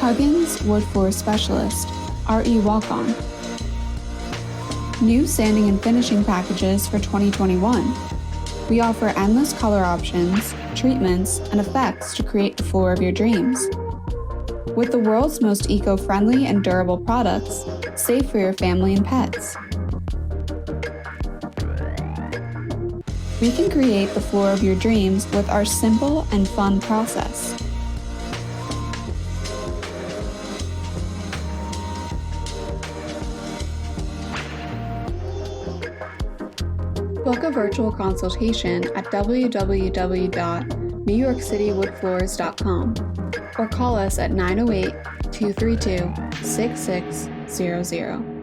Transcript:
Huggins Wood Floor Specialist, RE Walk-On. New sanding and finishing packages for 2021. We offer endless color options, treatments, and effects to create the floor of your dreams. With the world's most eco-friendly and durable products, safe for your family and pets. We can create the floor of your dreams with our simple and fun process. Book a virtual consultation at www.newyorkcitywoodfloors.com or call us at 908-232-6600.